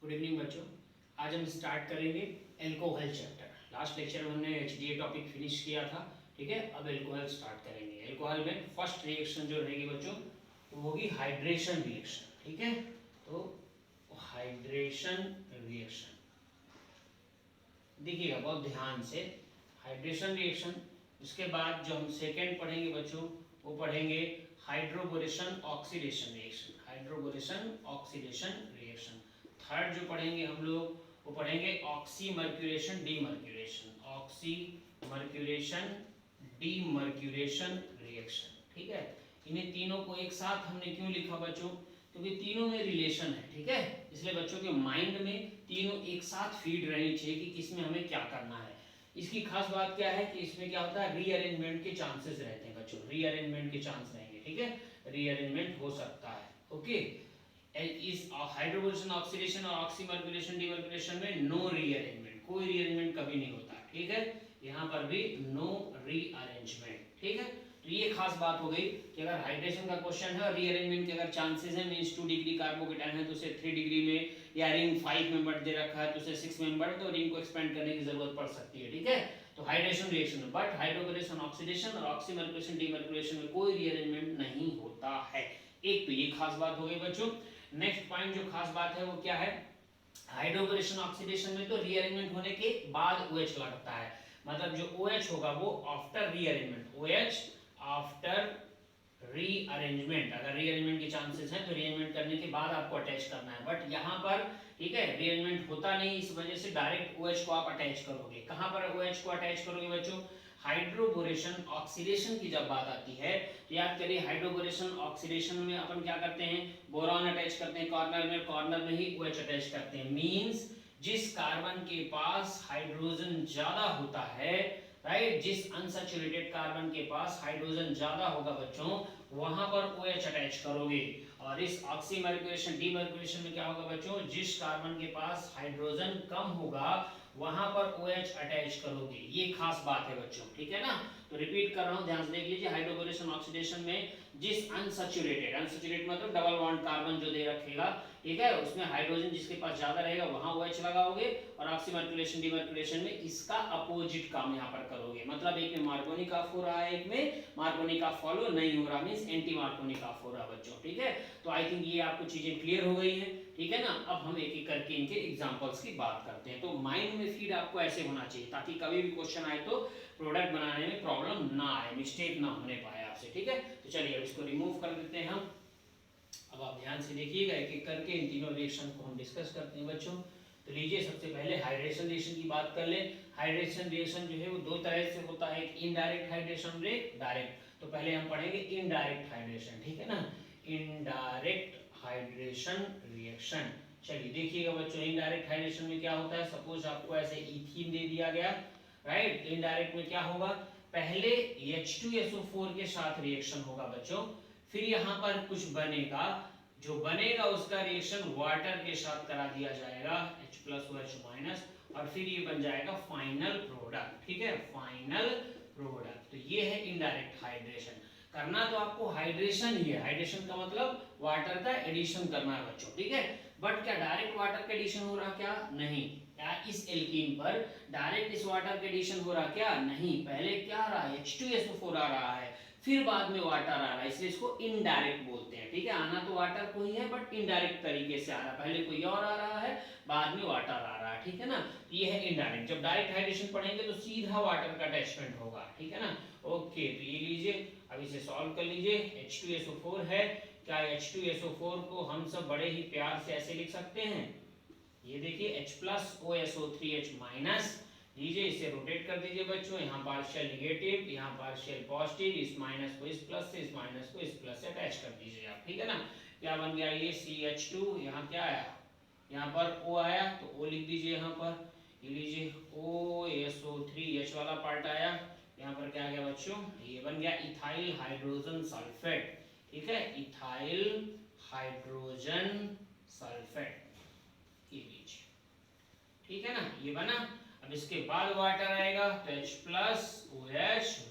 Good evening बच्चों। आज हम स्टार्ट करेंगे एल्कोहल चैप्टर। लास्ट लेक्चर में हमने एचडीए टॉपिक फिनिश किया था, ठीक है। अब एल्कोहल स्टार्ट करेंगे। एल्कोहल में फर्स्ट रिएक्शन जो रहेगी बच्चों वो होगी हाइड्रेशन रिएक्शन, ठीक है। तो हाइड्रेशन रिएक्शन देखिएगा बहुत ध्यान से, हाइड्रेशन रिएक्शन। इसके बाद जो हम सेकेंड पढ़ेंगे बच्चों वो पढ़ेंगे hydroboration oxidation reaction, hydroboration oxidation reaction. Third जो पढ़ेंगे हम लोग वो पढ़ेंगे oxymercuration demercuration, oxymercuration demercuration reaction, ठीक है। इन्हें तीनों को एक साथ हमने क्यों लिखा बच्चों, क्योंकि तीनों में रिलेशन है, ठीक है। इसलिए बच्चों के माइंड में तीनों एक साथ फीड रहनी चाहिए कि किसमें हमें क्या करना है। इसकी खास बात क्या है कि इसमें क्या होता है, रीअरेंजमेंट के चांसेस रहते हैं बच्चों, रीअरेंजमेंट के चांस रहेंगे, ठीक है। रीअरेंजमेंट हो सकता है, ओके। इस हाइड्रोबोरेशन ऑक्सीडेशन और ऑक्सीमर्क्यूरेशन डीमर्क्यूरेशन में नो रीअरेंजमेंट, कोई रीअरेंजमेंट कभी नहीं होता, ठीक है। यहाँ पर भी नो रीअरेंजमेंट, ठीक है। तो ये खास बात हो गई कि अगर हाइड्रेशन का क्वेश्चन है और रीअरेंजमेंट के अगर चांसेस है, मींस 2 डिग्री कार्बोकेटायन है तो उसे 3 डिग्री में, या रिंग 5 मेंबर दे रखा है तो उसे 6 मेंबर, तो रिंग को एक्सपेंड करने की जरूरत पड़ सकती है, ठीक है। तो hydration reaction, but hydroboration oxidation और ऑक्सीमर्क्यूरेशन डीमर्क्यूरेशन में कोई रीअरेंजमेंट नहीं होता है। एक तो ये खास बात हो गई बच्चों। नेक्स्ट पॉइंट जो खास बात है वो क्या है, हाइड्रोबोरेशन ऑक्सीडेशन में तो रीअरेंजमेंट होने के बाद OH लगता है, मतलब जो OH होगा वो after rearrangement, OH after rearrangement. अगर रीअरेंजमेंट के चांसेस हैं तो रीअरेंजमेंट करने के बाद आपको अटैच करना है, बट यहाँ पर ठीक है रीअरेंजमेंट होता नहीं, इस वजह से डायरेक्ट OH को आप अटैच करोगे। कहाँ पर OH को अटैच करोगे बच्चों, हाइड्रोबोरेशन ऑक्सीडेशन की जब बात आती है तो याद करिए हाइड्रोबोरेशन ऑक्सीडेशन में अपन क्या करते हैं, बोरॉन अटैच करते हैं कॉर्नर में ही OH अटैच करते हैं। मींस जिस कार्बन के पास हाइड्रोजन ज्यादा होता है, राइट, जिस अनसैचुरेटेड कार्बन के पास हाइड्रोजन ज्यादा होगा बच्चों वहां पर OH अटैच करोगे। और इस ऑक्सीमर्क्यूरेशन डीमर्क्यूरेशन में क्या होगा बच्चों, जिस कार्बन के पास हाइड्रोजन कम होगा वहां पर OH अटैच करोगे। ये खास बात है बच्चों, ठीक है ना। तो रिपीट कर रहा हूं, ध्यान से देख लीजिए। हाइड्रोबोरेशन ऑक्सीडेशन में जिस अनसैचुरेटेड मतलब डबल बॉन्ड कार्बन जो दे रखेगा, ठीक है, उसमें हाइड्रोजन जिसके पास ज्यादा रहेगा वहां OH लगाओगे, और ऑक्सीमर्क्यूरेशन डीमर्क्यूरेशन में इसका अपोजिट काम यहां पर करोगे। मतलब एक में मार्कोनिक ऑफ हो रहा है, एक में मार्कोनिक ऑफ फॉलो नहीं हो रहा, मींस एंटी मार्कोनिक ऑफ हो रहा बच्चों, ठीक है। तो आई थिंक ये आपको चीजें क्लियर हो गई हैं, ठीक है ना। अब हम एक एक करके इनके एग्जांपल्स की बात करते हैं। तो माइंड में फीड आपको ऐसे होना चाहिए ताकि कभी भी क्वेश्चन आए तो प्रोडक्ट बनाने में प्रॉब्लम ना आए, मिस्टेक ना होने पाए आपसे, ठीक है। तो चलिए अब इसको रिमूव कर देते हैं हम। अब आप ध्यान से देखिएगा, एक एक करके इन तीनों रिएक्शन को हम डिस्कस करते हैं बच्चों। तो लीजिए सबसे पहले हाइड्रेशन रिएक्शन की बात कर ले। हाइड्रेशन रिएक्शन जो है वो दो तरह से होता है, एक इनडायरेक्ट हाइड्रेशन, एक डायरेक्ट। तो पहले हम पढ़ेंगे इनडायरेक्ट हाइड्रेशन, ठीक है ना, इनडायरेक्ट हाइड्रेशन रिएक्शन। चलिए देखिएगा बच्चों, इनडायरेक्ट हाइड्रेशन में क्या होता है, सपोज आपको ऐसे इथीन दे दिया गया, राइट। इनडायरेक्ट में क्या होगा, पहले H2SO4 के साथ रिएक्शन होगा बच्चों, फिर यहाँ पर कुछ बनेगा, जो बनेगा उसका रिएक्शन वाटर के साथ करा दिया जाएगा H+OH-, और फिर ये बन जाएगा फाइनल प्रोडक्ट, ठीक है, फाइनल प्रोडक्ट। तो ये है इनडायरेक्ट हाइड्रेशन। करना तो आपको हाइड्रेशन ही है, हाइड्रेशन का मतलब वाटर का एडिशन करना है बच्चों, ठीक है। बट क्या डायरेक्ट वाटर का एडिशन हो रहा, क्या नहीं, क्या इस एल्कीन पर डायरेक्ट इस वाटर का एडिशन हो रहा, क्या नहीं। पहले क्या आ रहा है, H2SO4 आ रहा है, फिर बाद में वाटर आ रहा है, इसलिए इसको इनडायरेक्ट बोलते हैं, ठीक है। आना तो वाटर को ही है बट इनडायरेक्ट तरीके से आ रहा है, पहले कोई और आ रहा है बाद में वाटर आ रहा है, ठीक है ना। ये है इनडायरेक्ट। जब डायरेक्ट हाइड्रेशन पढ़ेंगे तो सीधा वाटर का अटैचमेंट होगा, ठीक है ना। ओके, तो ये लीजिए, अब इसे सॉल्व कर लीजिए। H2SO4 है, क्या H2SO4 को हम सब बड़े ही प्यार से ऐसे लिख सकते हैं, ये देखिए H+OSO3H-, लीजिए इसे रोटेट कर दीजिए बच्चों, यहाँ पार्शियल निगेटिव यहाँ पार्शियल पॉजिटिव, इस माइनस को इस प्लस से, इस माइनस को इस प्लस से अटैच कर दीजिए आप, ठीक है ना। क्या बन गया ये CH2, यहाँ क्या आया, यहाँ पर O आया तो O लिख दीजिए यहाँ पर, ये लीजिए OSO3H वाला पार्ट आया, यहाँ पर क्या आ गया बच्चों, ये बन गया इथाइल हाइड्रोजन सल्फेट, ठीक है, इथाइल हाइड्रोजन सल्फेट, ये लीजिए, ठीक है ना, ये बना। अब इसके बाद वाटर आएगा तो H+OH-,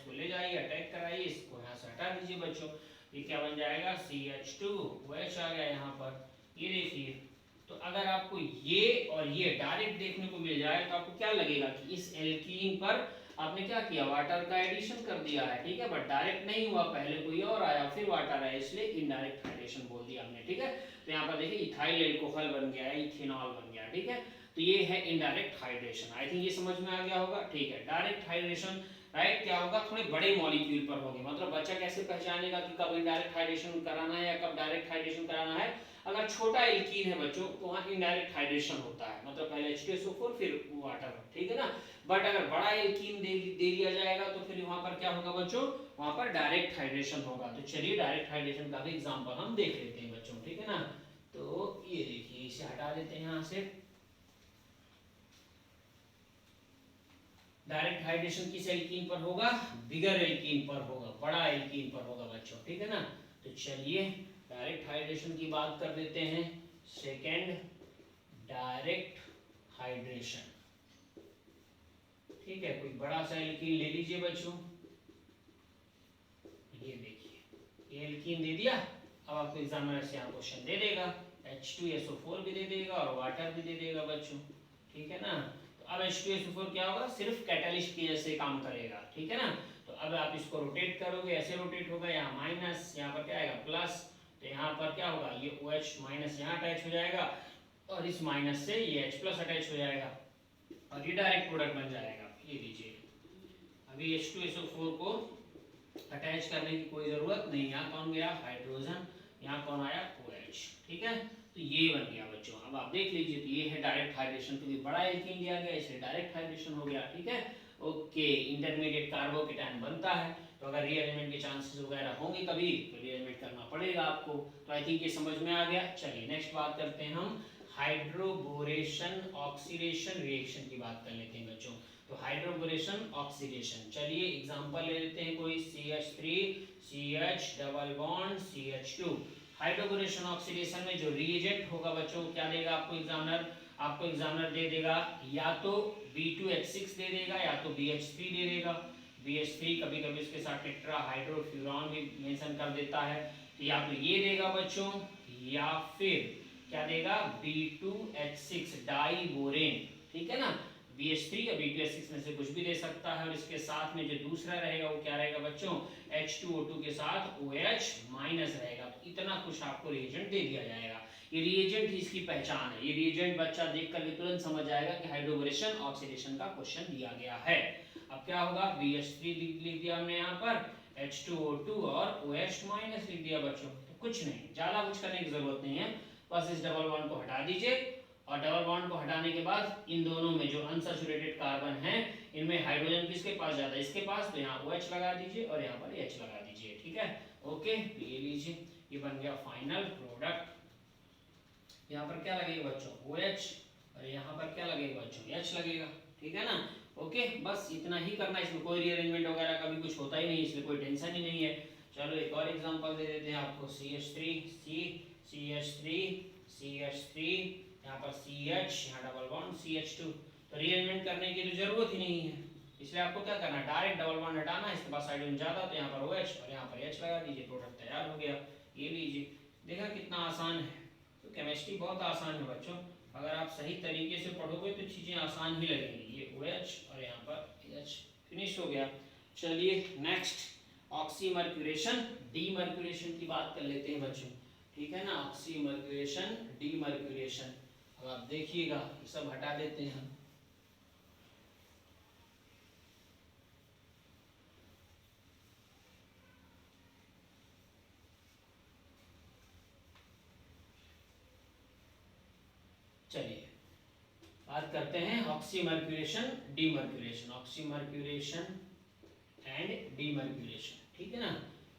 को ले जाइए, अटैक कराइए, इसको यहाँ से हटा दीजिए बच्चों, ये क्या बन जाएगा CH2OH आ गया यहाँ पर, ये देखिए अगर आपको ये और ये डायरेक्ट देखने को मिल जाए तो आपको क्या लगेगा कि इस एल्कीन पर आपने क्या किया, वाटर का एडिशन कर दिया है, ठीक है। बट डायरेक्ट नहीं हुआ, पहले कोई और आया फिर वाटर आया, इसलिए इनडायरेक्ट हाइड्रेशन बोल दिया हमने, ठीक है। तो यहाँ पर देखिए इथाइल एल्कोहल बन गया है, इथेनॉल बन गया, ठीक है। तो ये है इनडायरेक्ट हाइड्रेशन। आई थिंक ये समझ में आ गया होगा, ठीक है। डायरेक्ट हाइड्रेशन राइट क्या होगा, थोड़े बड़े मॉलिक्यूल पर होंगे, मतलब बच्चा कैसे पहचानेगा कि कब इनडायरेक्ट हाइड्रेशन कराना है या कब डायरेक्ट हाइड्रेशन कराना है। अगर छोटा एल्कीन है बच्चों तो वहाँ इनडायरेक्ट हाइड्रेशन होता है, मतलब पहले H2SO4 फिर वाटर, ठीक है ना। बट अगर बड़ा एल्कीन दे दिया जाएगा तो फिर वहाँ पर क्या होगा बच्चों, वहाँ पर डायरेक्ट हाइड्रेशन होगा। तो चलिए डायरेक्ट हाइड्रेशन का भी एग्जांपल हम देख लेते हैं बच्चों, ठीक है ना। तो ये देखिए, इसे हटा देते हैं यहाँ से। डायरेक्ट हाइड्रेशन किस एल्कीन पर होगा, बिगर एल्कीन पर होगा, बड़ा एल्कीन पर होगा बच्चों, ठीक है ना। तो चलिए डायरेक्ट हाइड्रेशन की बात कर लेते हैं। सेकेंड, डायरेक्ट हाइड्रेशन, ठीक है। कोई बड़ा सा एल्कीन ले लीजिए बच्चों, ये देखिए ये एल्कीन दे दिया। अब आपको एग्जामिनर से यहाँ क्वेश्चन दे देगा, H2SO4 भी दे देगा और वाटर भी दे देगा बच्चों, ठीक है ना। तो अब H2SO4 क्या होगा, सिर्फ कैटलिस्ट की जैसे काम करेगा, ठीक है ना। तो अब आप इसको रोटेट करोगे, ऐसे रोटेट होगा, यहाँ माइनस, यहाँ पर क्या आएगा प्लस, तो यहाँ पर क्या होगा, ये OH माइनस यहाँ अटैच हो जाएगा और इस माइनस से ये H प्लस अटैच हो जाएगा और ये डायरेक्ट प्रोडक्ट बन जाएगा। ये लीजिए, अभी H2SO4 को अटैच करने की कोई जरूरत नहीं, यहाँ कौन गया हाइड्रोजन, यहाँ कौन आया OH, ठीक है। तो ये बन गया बच्चों। अब आप देख लीजिए, तो ये है डायरेक्ट हाइड्रेशन, क्योंकि बड़ा एल्कीन लिया गया इसलिए डायरेक्ट हाइड्रेशन हो गया, ठीक है। ओके, इंटरमीडिएट कार्बोकेटायन बनता है, तो अगर रीअरेंजमेंट के चांसेस वगैरह होंगे कभी तो रीअरेंजमेंट करना पड़ेगा आपको। तो आई थिंक ये समझ में आ गया। चलिए नेक्स्ट बात करते हैं हम, हाइड्रोबोरेशन ऑक्सीडेशन रिएक्शन की बात कर लेते हैं बच्चों। तो हाइड्रोबोरेशन ऑक्सीडेशन, चलिए एग्जांपल ले लेते हैं कोई, CH3 CH double bond CH2। Hydroboration oxidation में जो रिएजेंट होगा बच्चों, क्या देगा आपको एग्जामिनर, आपको एग्जामिनर दे देगा या तो B2H6 दे देगा या तो BH3 दे देगा। BH3 कभी कभी इसके साथ टेट्रा हाइड्रोफ्यूरॉन भी मेंशन कर देता है, तो या तो ये देगा बच्चों या फिर क्या देगा B2H6 डाइबोरेन, ठीक है ना। BH3 या B2H6 में से कुछ भी दे सकता है और इसके साथ में जो दूसरा रहेगा वो क्या रहेगा बच्चों, H2O2 के साथ OH माइनस रहेगा। तो इतना कुछ आपको रिएजेंट दे दिया जाएगा, ये रिएजेंट ही इसकी पहचान है। ये रिएजेंट बच्चा देख कर तुरंत समझ जाएगा कि हाइड्रोबोरेशन ऑक्सीडेशन का क्वेश्चन दिया गया है। अब क्या होगा, BH3 लिख दिया हमने यहाँ पर, H2O2 और OH माइनस लिख दिया बच्चों। तो कुछ नहीं, ज्यादा कुछ करने की जरूरत नहीं है, बस इस डबल बॉन्ड को हटा दीजिए और डबल बॉन्ड को हटाने के बाद इन दोनों में जो अनसैचुरेटेड कार्बन है इनमें हाइड्रोजन किसके पास ज्यादा, इसके पास, तो यहाँ OH लगा दीजिए और यहाँ पर H लगा दीजिए, ठीक है। ओके, ये लीजिए, ये बन गया फाइनल प्रोडक्ट। यहाँ पर क्या लगेगा बच्चों, OH और यहाँ पर क्या लगेगा बच्चों, H लगेगा, ठीक है ना। ओके, बस इतना ही करना, इसमें कोई रीअरेंजमेंट वगैरह का भी कुछ होता ही नहीं, इसलिए कोई टेंशन ही नहीं है। चलो एक और एग्जांपल दे देते हैं आपको, CH3 यहाँ पर CH, यहाँ डबल बॉन्ड CH2। तो रीअरेंजमेंट करने की तो जरूरत ही नहीं है, इसलिए आपको क्या करना है, डायरेक्ट डबल बॉन्ड हटाना है, इसके पास हाइड्रोजन ज्यादा तो यहाँ पर OH और यहाँ पर H लगा दीजिए, प्रोडक्ट तैयार हो गया। ये लीजिए, देखा कितना आसान है। तो केमिस्ट्री बहुत आसान है बच्चों, अगर आप सही तरीके से पढ़ोगे तो चीजें आसान ही लगेंगी। ये OH और यहाँ पर H, फिनिश हो गया। चलिए नेक्स्ट, ऑक्सीमर्क्यूरेशन डीमर्क्यूरेशन की बात कर लेते हैं बच्चों, ठीक है ना। ऑक्सीमर्क्यूरेशन डीमर्क्यूरेशन, अब आप देखिएगा ये सब हटा देते हैं हम। चलिए बात करते हैं oxymercuration demercuration, oxymercuration and demercuration, ठीक है ना।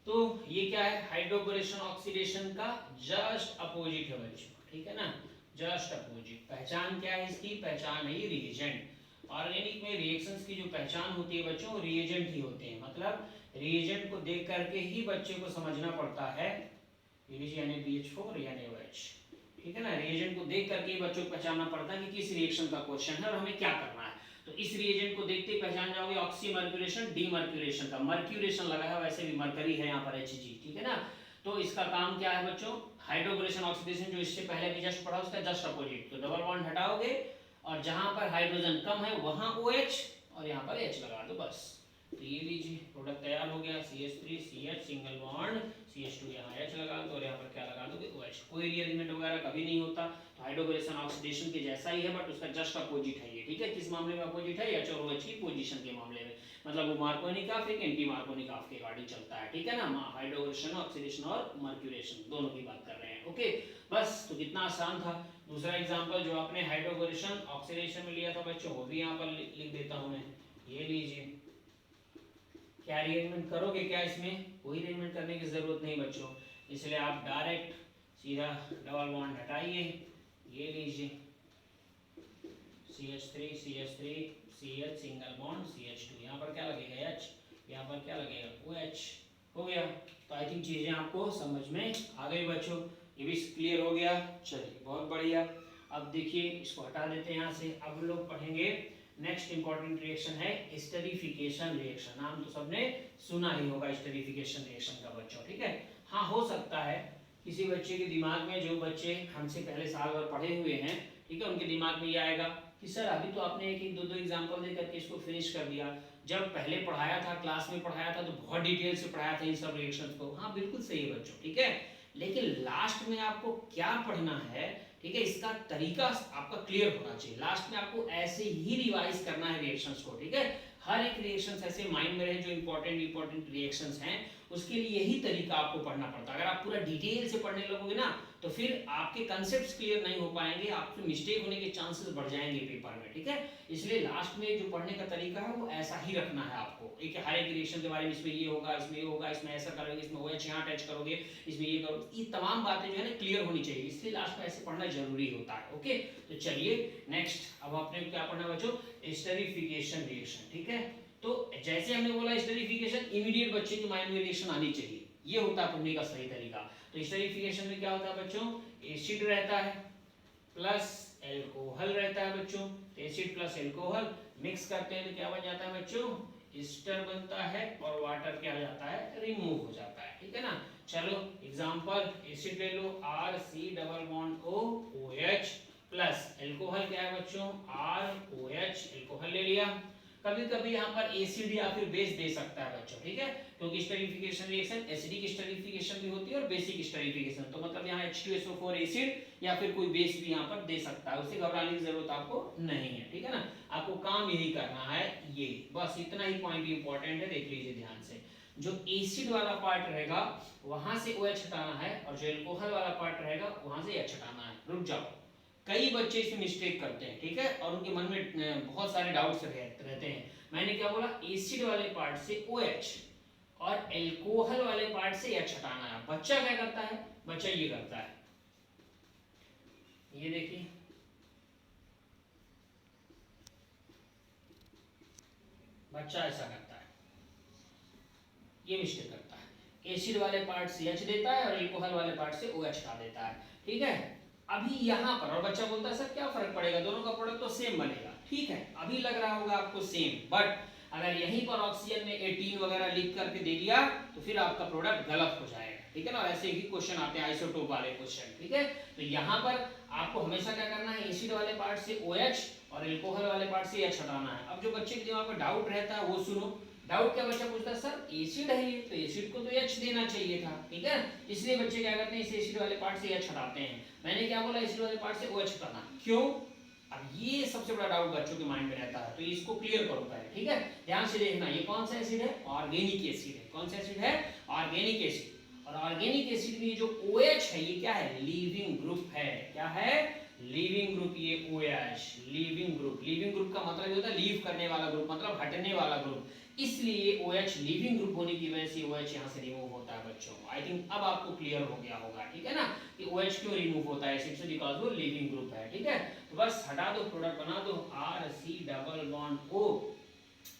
तो ये क्या है, हाइड्रोबोरेशन ऑक्सीडेशन का जस्ट अपोजिट है बच्चों, ठीक है ना, जस्ट अपोजिट। पहचान क्या है इसकी, पहचान है रिएजेंट। ऑर्गेनिक में रिएक्शंस की जो पहचान होती है बच्चों, रिएजेंट ही होते हैं, मतलब रिएजेंट को देख करके ही बच्चे को समझना पड़ता है, NaBH4 या NaOH, ठीक है ना। रिएजेंट को देख करके ही बच्चों को पहचानना पड़ता है कि किस रिएक्शन का क्वेश्चन है और हमें क्या करना है। तो इस रिएजेंट को देखते ही पहचान जाओगे ऑक्सीमर्क्यूरेशन डीमर्क्यूरेशन का। मर्क्यूरेशन लगा है, वैसे भी मरकरी है यहाँ पर Hg, ठीक है ना। तो इसका काम क्या है बच्चों, हाइड्रोबोरेशन ऑक्सीडेशन जो इससे पहले भी जस्ट पढ़ा उसका जस्ट अपोजिट। तो डबल बॉन्ड हटाओगे और जहां पर हाइड्रोजन कम है वहां OH और यहाँ पर H लगा दो बस। तो ये लीजिए प्रोडक्ट तैयार हो गया, CH3 CH single bond CH2 यहाँ H लगा दो और यहाँ पर क्या लगा दोगे OH। कोई रीअरेंजमेंट वगैरह कभी नहीं होता। तो हाइड्रोबोरेशन ऑक्सीडेशन के जैसा ही है बट उसका जस्ट अपोजिट है ये, ठीक है। किस मामले में अपोजिट है, H और OH की पोजीशन के मामले में, मतलब वो मार्कोनिक एक एंटी मार्कोनिक के अकॉर्डिंग चलता है, ठीक है ना। हाइड्रोबोरेशन ऑक्सीडेशन और मर्क्यूरेशन दोनों की बात कर रहे हैं, ओके। बस तो कितना आसान था। दूसरा एग्जांपल जो आपने हाइड्रोबोरेशन ऑक्सीडेशन में लिया था बच्चों, वो भी यहाँ पर लिख देता हूँ मैं। ये लीजिए, क्या अरेंजमेंट करोगे क्या इसमें, कोई अरेंजमेंट करने की जरूरत नहीं बच्चों, इसलिए आप डायरेक्ट सीधा डबल बॉन्ड हटाइए। ये लीजिए CH3 CH single bond CH2, यहाँ पर क्या लगेगा H, यहाँ पर क्या लगेगा OH, हो गया। तो आई थिंक चीजें आपको समझ में आ गई बच्चों, ये भी क्लियर हो गया। चलिए बहुत बढ़िया। अब देखिए इसको हटा देते हैं यहाँ से। अब लोग पढ़ेंगे नेक्स्ट इंपॉर्टेंट रिएक्शन है एस्टरीफिकेशन रिएक्शन। नाम तो सबने सुना ही होगा एस्टरीफिकेशन रिएक्शन का बच्चों, ठीक है। हाँ हो सकता है किसी बच्चे के दिमाग में, जो बच्चे हमसे पहले साल भर पढ़े हुए हैं, ठीक है, उनके दिमाग में ये आएगा कि सर अभी तो आपने एक दो एग्जाम्पल दे करके इसको फिनिश कर दिया, जब पहले पढ़ाया था क्लास में पढ़ाया था तो बहुत डिटेल से पढ़ाया था इन सब रिएक्शंस को। हाँ बिल्कुल सही है बच्चों, ठीक है, लेकिन लास्ट में आपको क्या पढ़ना है, ठीक है, इसका तरीका आपका क्लियर होना चाहिए। लास्ट में आपको ऐसे ही रिवाइज करना है रिएक्शंस को, ठीक है। हर एक रिएक्शंस ऐसे माइंड में रहे जो इंपॉर्टेंट रिएक्शंस हैं, उसके लिए यही तरीका आपको पढ़ना पड़ता है। अगर आप पूरा डिटेल से पढ़ने लगोगे ना तो फिर आपके कंसेप्ट्स क्लियर नहीं हो पाएंगे, आपसे मिस्टेक होने के चांसेस बढ़ जाएंगे पेपर में, ठीक है। इसलिए लास्ट में जो पढ़ने का तरीका है वो ऐसा ही रखना है आपको। एक हर एक रिएक्शन के बारे में, इसमें ये होगा, इसमें ये होगा, इसमें ऐसा करोगे, इसमें OH यहाँ अटैच करोगे, इसमें ये करोगे, ये तमाम बातें जो है ना क्लियर होनी चाहिए, इसलिए लास्ट में ऐसे पढ़ना जरूरी होता है, ओके। तो चलिए नेक्स्ट, अब आपने क्या पढ़ना बच्चों, एस्टरीफिकेशन रिएक्शन, ठीक है। तो जैसे हमने बोला एस्टरीफिकेशन, इमीडिएट बच्चे के माइंड में रिएक्शन आनी चाहिए, ये होता है पढ़ने का सही तरीका। तो एस्टरीफिकेशन में क्या होता है बच्चों, एसिड रहता है प्लस एल्कोहल रहता है बच्चों। एसिड प्लस एल्कोहल मिक्स करते हैं तो क्या बन जाता है बच्चों, एस्टर बनता है और वाटर क्या हो जाता है, रिमूव हो जाता है, ठीक है ना। चलो एग्जांपल, एसिड ले लो RC double bond O OH plus alcohol क्या है बच्चों ROH, एल्कोहल ले लिया। कभी कभी यहाँ पर एसिड या फिर बेस दे सकता है बच्चों, ठीक है, क्योंकि स्टरीफिकेशन रिएक्शन एसिडिक स्टरीफिकेशन भी होती है और बेसिक स्टरीफिकेशन। तो मतलब यहाँ H2SO4 एसिड या फिर कोई बेस भी यहाँ पर दे सकता है, उससे घबराने की जरूरत आपको नहीं है, ठीक है ना। आपको काम यही करना है, ये बस इतना ही पॉइंट इंपॉर्टेंट है, देख लीजिए ध्यान से। जो एसिड वाला पार्ट रहेगा वहां से OH हटाना है और जो एल्कोहल वाला पार्ट रहेगा वहां से H हटाना है। रुक जाओ, कई बच्चे इसमें मिस्टेक करते हैं, ठीक है, और उनके मन में बहुत सारे डाउट्स रहते हैं। मैंने क्या बोला, एसिड वाले पार्ट से OH और एल्कोहल वाले पार्ट से H हटाना है। बच्चा क्या करता है, बच्चा ये करता है, ये देखिए, बच्चा ऐसा करता है, ये मिस्टेक करता है, एसिड वाले पार्ट से H देता है और एल्कोहल वाले पार्ट से OH हटा देता है, ठीक है। अभी यहाँ पर और बच्चा बोलता है सर क्या फर्क पड़ेगा, दोनों का प्रोडक्ट तो सेम बनेगा, ठीक है, अभी लग रहा होगा आपको सेम, बट अगर यहीं पर ऑक्सीजन में 18 वगैरह लिख करके दे दिया तो फिर आपका प्रोडक्ट गलत हो जाएगा, ठीक है ना। और ऐसे ही क्वेश्चन आते हैं आइसोटोप वाले क्वेश्चन, ठीक है। तो यहाँ पर आपको हमेशा क्या करना है, एसिड वाले पार्ट से OH और एल्कोहल वाले पार्ट से H हटाना है। अब जो बच्चे के दिमाग में डाउट रहता है वो सुनो। डाउट क्या बच्चा पूछता है, सर एसिड है ये, तो एसिड को तो H देना चाहिए था, ठीक है, इसलिए बच्चे क्या करते हैं, इस एसिड वाले पार्ट से H हटाते हैं। मैंने क्या बोला, एसिड वाले पार्ट से OH हटाना, क्यों। अब ये सबसे बड़ा डाउट बच्चों के माइंड में रहता है, तो इसको क्लियर करो पहले, ठीक है। ध्यान से देखना, ये कौन सा एसिड है, ऑर्गेनिक एसिड है। कौन सा एसिड है, ऑर्गेनिक एसिड। और ऑर्गेनिक एसिड में जो OH है ये क्या है, लिविंग ग्रुप है। क्या है, लिविंग ग्रुप, ये OH leaving group. Leaving group का मतलब होता है लीव करने वाला ग्रुप, मतलब हटने वाला ग्रुप, इसलिए OH लिविंग ग्रुप होने की वजह से OH यहाँ से रिमूव होता है बच्चों। आई थिंक अब आपको क्लियर हो गया होगा, ठीक है ना, कि OH क्यों रिमूव होता है एसिड से, बिकॉज़ वो लिविंग ग्रुप है, ठीक है। तो बस हटा दो, प्रोडक्ट बना दो RC डबल बॉन्ड O,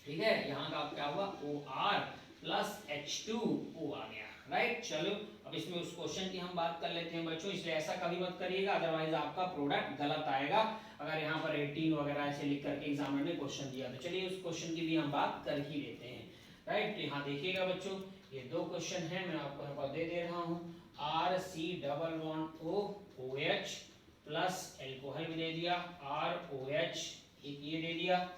ठीक है, यहाँ का क्या हुआ OR प्लस H2O आ गया, राइट। चलो अब इसमें उस क्वेश्चन की हम बात कर लेते हैं बच्चों, इसलिए ऐसा कभी मत करिएगा, अदरवाइज आपका प्रोडक्ट गलत आएगा अगर यहाँ पर 18 वगैरह ऐसे लिख करके एग्जामिनर ने क्वेश्चन दिया। तो चलिए उस क्वेश्चन की भी हम बात कर ही लेते हैं, राइट। यहाँ देखिएगा बच्चों, ये दो क्वेश्चन है, मैं आपको यहाँ पर दे रहा हूँ। RC double bond O OH plus alcohol भी दे दिया, ROH एक ये दे दिया,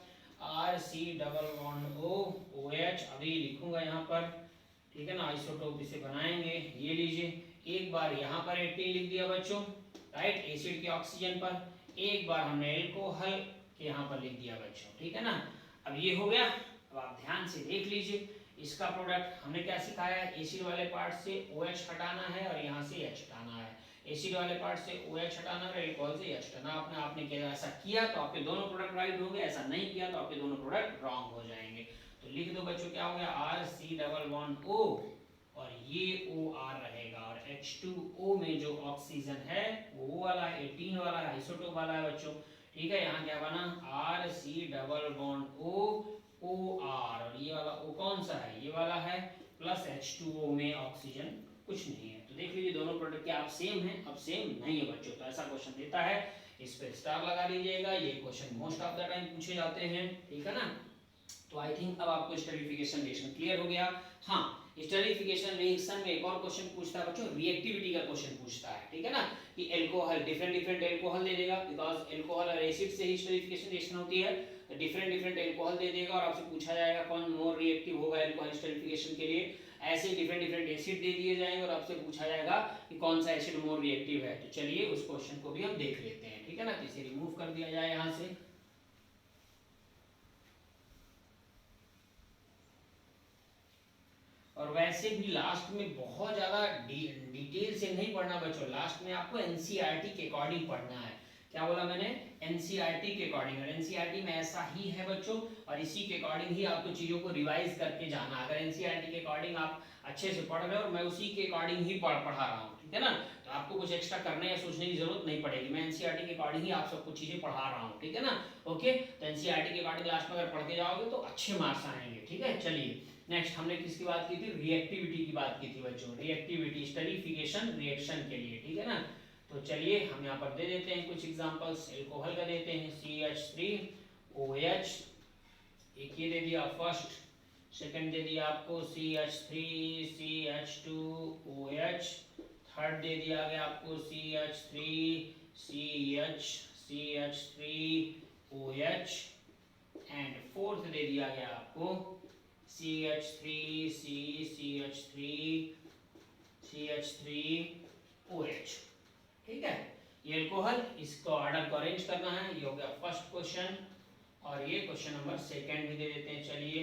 RC double bond O OH अभी लिखूंगा यहाँ पर, ठीक है ना, आइसोटोप इसे बनाएंगे। ये लीजिए, एक बार यहाँ पर 18 लिख दिया बच्चों, राइट, एसिड के ऑक्सीजन पर, एक बार हमने एल्कोहल के यहाँ पर लिख दिया बच्चों, ठीक है ना। अब ये हो गया। अब आप ध्यान से देख लीजिए, इसका प्रोडक्ट हमने क्या सिखाया है, एसिड वाले पार्ट से OH हटाना है और यहाँ से H हटाना है, एसिड वाले पार्ट से OH हटाना है और एल्कोहल से H हटाना। आपने किया, ऐसा किया तो आपके दोनों प्रोडक्ट राइट होंगे, ऐसा नहीं किया तो आपके दोनों प्रोडक्ट रॉन्ग हो जाएंगे। तो लिख दो बच्चों, क्या हो गया, RC डबल बॉन्ड O और ये OR रहेगा, और H2O में जो ऑक्सीजन है वो वाला 18 वाला आइसोटोप वाला है बच्चों, ठीक है। यहाँ क्या बना, RC double bond O OR, और ये वाला O कौन सा है, ये वाला है, प्लस H2O में ऑक्सीजन कुछ नहीं है। तो देख लीजिए दोनों प्रोडक्ट क्या आप सेम है, अब सेम नहीं है बच्चों। तो ऐसा क्वेश्चन देता है, इस पे स्टार लगा लीजिएगा, ये question most of the time पूछे जाते हैं, ठीक है ना। तो आई थिंक अब आपको स्टेरिफिकेशन रिएक्शन क्लियर हो गया। हाँ, स्टेरिफिकेशन रिएक्शन में एक और क्वेश्चन पूछता है बच्चों, रिएक्टिविटी का क्वेश्चन पूछता है, ठीक है ना, कि एल्कोहल डिफरेंट एल्कोहल दे देगा, बिकॉज एल्कोहल और एसिड से ही स्टेरिफिकेशन रिएक्शन होती है, तो डिफरेंट एल्कोहल दे देगा और आपसे पूछा जाएगा कौन मोर रिएक्टिव होगा एल्कोहल स्टेरिफिकेशन के लिए। ऐसे डिफरेंट एसिड दे दिए जाएंगे और आपसे पूछा जाएगा कि कौन सा एसिड मोर रिएक्टिव है। तो चलिए उस क्वेश्चन को भी हम देख लेते हैं, ठीक है ना। तो इसे रिमूव कर दिया जाए यहाँ से। और वैसे भी लास्ट में बहुत ज्यादा डिटेल से नहीं पढ़ना बच्चों, लास्ट में आपको एनसीईआरटी के अकॉर्डिंग पढ़ना है। क्या बोला मैंने, एनसीईआरटी के अकॉर्डिंग, और एनसीईआरटी में ऐसा ही है बच्चों, और इसी के अकॉर्डिंग ही आपको चीजों को रिवाइज करके जाना। अगर एनसीईआरटी के अकॉर्डिंग आप अच्छे से पढ़ रहे हो और मैं उसी के अकॉर्डिंग ही पढ़ा रहा हूँ, ठीक है ना, तो आपको कुछ एक्स्ट्रा करने या सोचने की जरूरत नहीं पड़ेगी। मैं एनसीईआरटी के अकॉर्डिंग ही आप सबको चीजें पढ़ा रहा हूँ, ठीक है ना। ओके, तो एनसीईआरटी के अकॉर्डिंग लास्ट में अगर पढ़ के जाओगे तो अच्छे मार्क्स आएंगे, ठीक है। चलिए नेक्स्ट हमने किसकी बात की थी, रिएक्टिविटी की बात की थी बच्चों, रिएक्टिविटी स्टेरिफिकेशन रिएक्शन के लिए, ठीक है ना। तो चलिए हम यहाँ पर दे देते हैं कुछ एग्जांपल्स। एल्कोहल का देते हैं, CH3OH, एक ये दे दिया फर्स्ट, सेकंड दे दिया आपको CH3CH2OH, थर्ड दे दिया गया आपको CH3CH3OH, एंड फोर्थ दे दिया गया आपको CH3OH, ठीक है। ये एल्कोहल, इसको ऑर्डर को अरेंज करना है, ये हो गया फर्स्ट क्वेश्चन। और ये क्वेश्चन नंबर सेकंड भी दे देते हैं। चलिए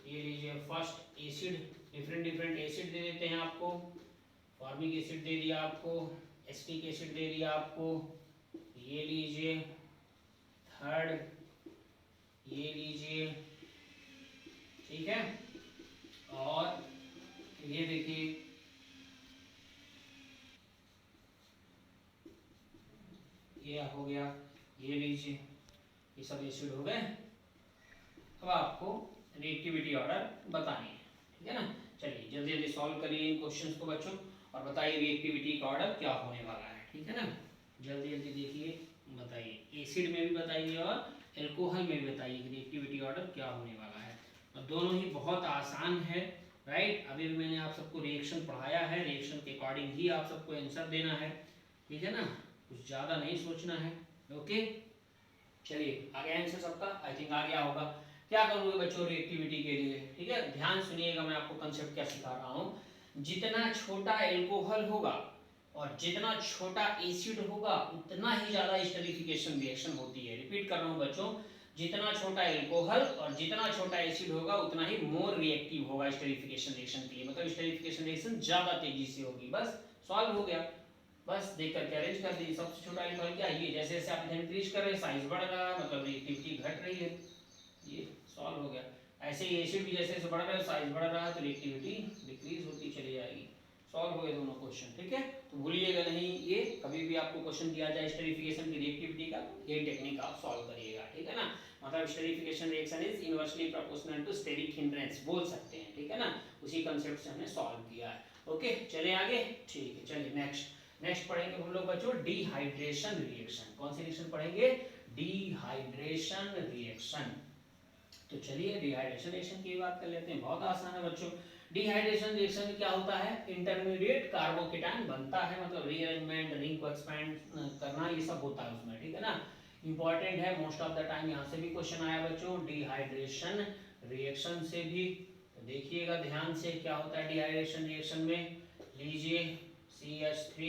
ये लीजिए, फर्स्ट एसिड, डिफरेंट एसिड दे देते हैं आपको। फॉर्मिक एसिड दे दिया आपको, एसिटिक एसिड दे दिया आपको, ये लीजिए थर्ड, ये लीजिए, ठीक है। और ये देखिए, ये हो गया, ये लीजिए, ये सब एसिड हो गए। अब आपको रिएक्टिविटी ऑर्डर बतानी है, ठीक है ना। चलिए जल्दी जल्दी सॉल्व करिए इन क्वेश्चंस को बच्चों, और बताइए रिएक्टिविटी का ऑर्डर क्या होने वाला है, ठीक है ना। जल्दी जल्दी देखिए, बताइए, एसिड में भी बताइए और एल्कोहल में भी बताइए रिएक्टिविटी ऑर्डर क्या होने वाला है। और दोनों ही बहुत आसान है, राइट। अभी भी मैंने आप सबको रिएक्शन पढ़ाया है, रिएक्शन के अकॉर्डिंग ही आप सबको आंसर देना है, ठीक है ना, कुछ ज़्यादा नहीं सोचना है। ओके, चलिए आ गया आंसर सबका, आई थिंक आ गया होगा। क्या करोगे बच्चों रिएक्टिविटी के लिए, ठीक है, ध्यान सुनिएगा, मैं आपको कंसेप्ट क्या सिखा रहा हूँ। जितना छोटा एल्कोहल होगा और जितना छोटा एसिड होगा उतना ही ज़्यादा स्टेरिफिकेशन रिएक्शन होती है। रिपीट कर रहा हूँ बच्चों, जितना छोटा एल्कोहल और जितना छोटा एसिड होगा उतना ही मोर रिएक्टिव होगा स्टेरिफिकेशन रिएक्शन के लिए, मतलब स्टेरिफिकेशन रिएक्शन ज़्यादा तेजी से होगी। बस सॉल्व हो गया, बस देख करके अरेंज कर दीजिए। सबसे छोटा एल्कोहल क्या है, ये जैसे जैसे आप इंक्रीज कर रहे हैं साइज बढ़ रहा है, मतलब रिएक्टिविटी घट रही है, ये सॉल्व हो गया। ऐसे ही एसिड भी जैसे जैसे बढ़ रहा है साइज बढ़ रहा है तो रिएक्टिविटी डिक्रीज होती चली जाएगी। सॉल्व हो गए दोनों क्वेश्चन, ठीक है। तो भूलिएगा नहीं, ये कभी भी आपको क्वेश्चन दिया जाए स्टेरिफिकेशन की रिएक्टिविटी का, ये टेक्निक आप सॉल्व करिएगा, ठीक है ना। मतलब esterification reaction is inversely proportional to steric hindrance बोल सकते हैं, ठीक है ना, उसी कंसेप्ट से हमने सॉल्व किया है। ओके, चले आगे, ठीक है। चलिए नेक्स्ट पढ़ेंगे हम लोग बच्चों डिहाइड्रेशन रिएक्शन। कौन सी रिएक्शन पढ़ेंगे, डिहाइड्रेशन रिएक्शन। तो चलिए डिहाइड्रेशन रिएक्शन की बात कर लेते हैं, बहुत आसान है बच्चों। डिहाइड्रेशन रिएक्शन में क्या होता है, इंटरमीडिएट कार्बोकेटायन बनता है, मतलब रीअरेंजमेंट, रिंग को एक्सपेंड करना, ये सब होता है उसमें, ठीक है ना। इंपॉर्टेंट है, मोस्ट ऑफ द टाइम यहाँ से भी क्वेश्चन आया बच्चों, डिहाइड्रेशन रिएक्शन से भी। तो देखिएगा ध्यान से क्या होता है डिहाइड्रेशन रिएक्शन में। लीजिए CH3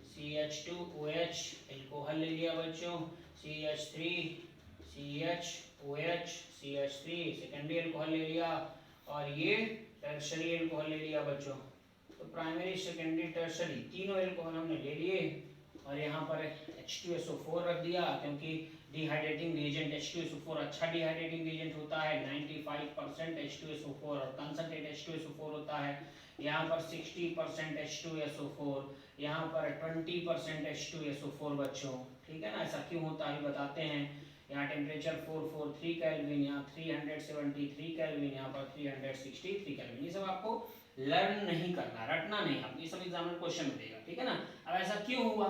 CH2OH, एल्कोहल ले लिया बच्चों, CH3 CHOH CH3 secondary alcohol ले लिया, और ये टर्शरी एल्कोहल ले लिया बच्चों। तो प्राइमरी, सेकेंडरी, टर्शरी तीनों एल्कोहल हमने ले लिए, और यहाँ पर H2SO4 रख दिया, क्योंकि डिहाइड्रेटिंग रिएजेंट H2SO4 अच्छा डिहाइड्रेटिंग रिएजेंट होता है, 95% H2SO4 और कंसंट्रेट H2SO4 होता है। यहाँ पर 60% H2SO4, यहाँ पर 20% H2SO4 बच्चों, ठीक है ना। ऐसा क्यों होता है बताते हैं। यहाँ टेम्परेचर 443 केल्विन, यहाँ 373 केल्विन, यहाँ पर 363 केल्विन। ये सब आपको लर्न नहीं करना, रटना नहीं, आप ये सब एग्जामिनर क्वेश्चन में देगा, ठीक है ना। अब ऐसा क्यों हुआ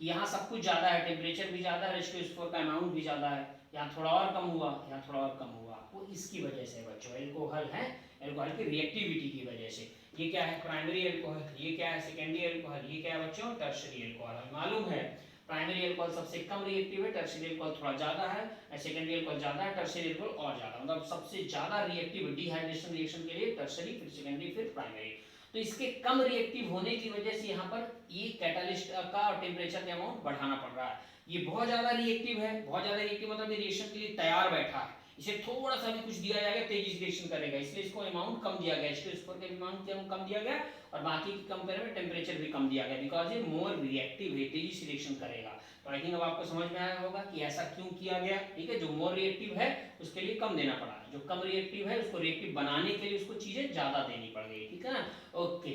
कि यहाँ सब कुछ ज़्यादा है, टेम्परेचर भी ज़्यादा है, H2SO4 का अमाउंट भी ज़्यादा है, यहाँ थोड़ा और कम हुआ, यहाँ थोड़ा और कम हुआ, वो इसकी वजह से बच्चों, एल्कोहल है, एल्कोहल की रिएक्टिविटी की वजह से। ये क्या है, प्राइमरी एल्कोहल, ये क्या है, सेकेंडरी एल्कोहल, ये क्या है बच्चों, टर्शरी एल्कोहल। मालूम है प्राइमरी एल्कोहल सबसे कम रिएक्टिव है, टर्शरी एल्कोहल थोड़ा ज्यादा है, सेकेंडरी एल्कोहल ज्यादा है, टर्शरी एल्कोहल और ज्यादा, मतलब सबसे ज्यादा रिएक्टिव डिहाइड्रेशन रिएक्शन के लिए टर्शरी, फिर सेकेंडरी, फिर प्राइमरी। तो इसके कम रिएक्टिव होने की वजह से यहाँ पर ये कैटालिस्ट का टेम्परेचर का अमाउंट बढ़ाना पड़ रहा है। ये बहुत ज्यादा रिएक्टिव है, बहुत ज्यादा रिएक्टिव मतलब ये रिएक्शन के लिए तैयार बैठा है, इसे थोड़ा सा भी कुछ दिया जाएगा तेजी से रिएक्शन करेगा, इसलिए इसको अमाउंट कम दिया गया, H2SO4 के अमाउंट कम दिया गया, और बाकी की कंपेयर में टेम्परेचर भी कम दिया गया, बिकॉज ये मोर रिएक्टिव है, तेजी से रिएक्शन करेगा। तो आई थिंक अब आपको समझ में आया होगा कि ऐसा क्यों किया गया, ठीक है। जो मोर रिएक्टिव है उसके लिए कम देना पड़ा, जो कम रिएक्टिव है उसको रिएक्टिव बनाने के लिए उसको चीजें ज्यादा देनी पड़ गई, ठीक है ना। ओके,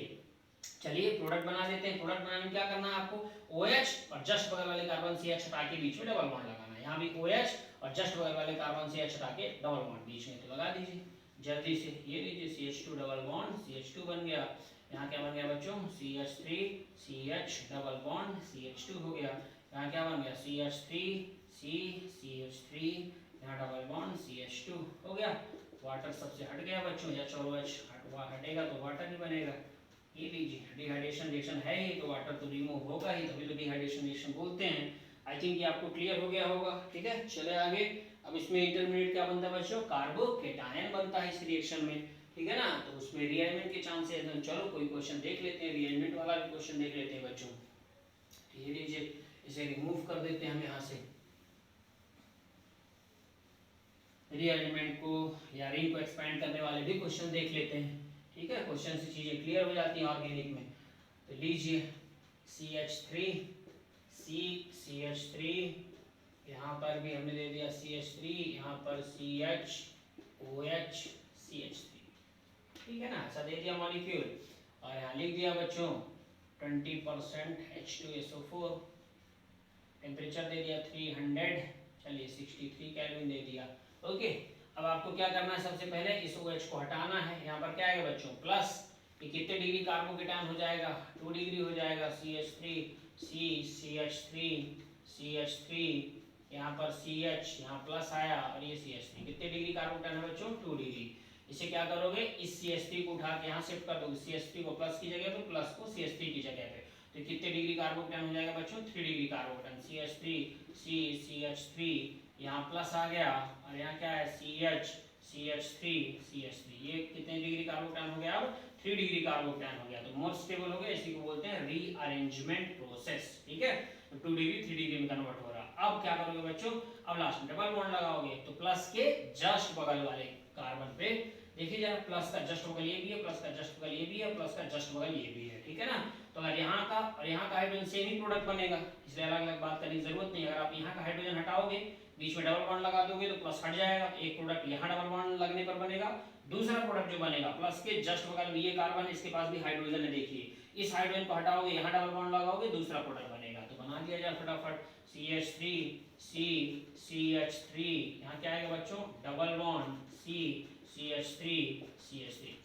चलिए प्रोडक्ट बना देते हैं। प्रोडक्ट बनाने में क्या करना है आपको, OH और जस्ट बगल वाले कार्बन CH हटा के बीच में डबल बॉन्ड लगाना है। यहाँ भी OH और जस्ट बगल वाले कार्बन CH हटा के डबल बॉन्ड बीच में, तो लगा दीजिए जल्दी से। ये लीजिए CH2 डबल बॉन्ड, CH2 बन गया। यहाँ क्या बन गया बच्चों, CH3 CH double bond CH2 हो गया। यहाँ क्या बन गया, CH3 CH3, यहाँ डबल बॉन्ड CH2 हो गया। वाटर सबसे हट गया बच्चों, H और OH हटेगा तो वाटर ही बनेगा। ये लीजिए डिहाइड्रेशन रिएक्शन है ही, तो वाटर तो रिमूव होगा ही, तभी तो डिहाइड्रेशन रिएक्शन बोलते हैं। आई थिंक ये आपको क्लियर हो गया होगा, ठीक है। चले आगे। अब इसमें इंटरमीडिएट क्या बनता है बच्चों, कार्बोकेटायन बनता है इस रिएक्शन में, ठीक है ना। तो उसमें रीअरेंजमेंट के चांसेस हैं। चलो कोई क्वेश्चन देख लेते हैं, रीअरेंजमेंट वाला भी क्वेश्चन देख लेते हैं बच्चों। ये लीजिए, इसे रिमूव कर देते हैं हम यहाँ से, रीअरेंजमेंट को या रिंग को एक्सपेंड करने वाले भी क्वेश्चन देख लेते हैं, ठीक है। क्वेश्चन से चीजें क्लियर हो जाती हैं ऑर्गेनिक में। तो लीजिए CH3 CH3, यहाँ पर भी हमने दे दिया CH3, यहाँ पर CHOH CH3, ठीक है ना, ऐसा दे दिया मॉलिक्यूल। और यहाँ लिख दिया बच्चों 20% H2SO4, टेम्परेचर दे दिया 300, चलिए 63 केल्विन दे दिया। ओके, अब आपको क्या करना है, सबसे पहले इस OH को हटाना है। यहाँ पर क्या आएगा बच्चों, प्लस, ये कितने डिग्री कार्बोकेटायन हो जाएगा, 2 डिग्री हो जाएगा। CH3 CH3, यहाँ पर CH, यहाँ प्लस आया, और ये CH3, कितने डिग्री कार्बोकेटायन है बच्चों, 2 डिग्री। इसे क्या करोगे, इस CH3 को उठा के यहाँ शिफ्ट कर दोगे, CH3 को प्लस की जगह पे, प्लस को CH3 की जगह पे, तो कितने डिग्री कार्बोकेटायन हो जाएगा बच्चों, 3 डिग्री कार्बोकेटायन। CH3 CH3, यहाँ प्लस आ गया, और यहाँ क्या है CH3, ये कितने डिग्री कार्बोकेटायन हो गया, अब 3 डिग्री कार्बोकेटायन हो गया, तो मोर स्टेबल हो गया। इसी को बोलते हैं रीअरेंजमेंट प्रोसेस, ठीक है। तो 2 डिग्री 3 डिग्री में कन्वर्ट हो रहा। अब क्या करोगे बच्चों, अब लास्ट में डबल बॉन्ड लगाओगे, तो प्लस के जस्ट बगल वाले कार्बन पे देखिए जरा, प्लस का जस्ट बगल ये भी है, प्लस का जस्ट बगल ये भी है, प्लस का जस्ट बगल ये भी है, ठीक है ना। तो अगर यहाँ का और यहाँ का हाइड्रोजन सेम ही प्रोडक्ट बनेगा, इसलिए अलग अलग बात करने की जरूरत नहीं। अगर आप यहाँ का हाइड्रोजन हटाओगे, बीच में डबल बॉन्ड लगा दोगे, तो प्लस हट जाएगा, एक प्रोडक्ट यहाँ डबल बॉन्ड लगने पर बनेगा, दूसरा प्रोडक्ट जो बनेगा प्लस के जस्ट बगल में ये कार्बन, इसके पास भी हाइड्रोजन है, देखिए इस हाइड्रोजन को हटाओगे, यहाँ डबल बॉन्ड लगाओगे, दूसरा प्रोडक्ट बनेगा। तो बना दिया जाए फटाफट, CH3 CH3, यहाँ क्या आएगा बच्चों, डबल बॉन्ड CH3,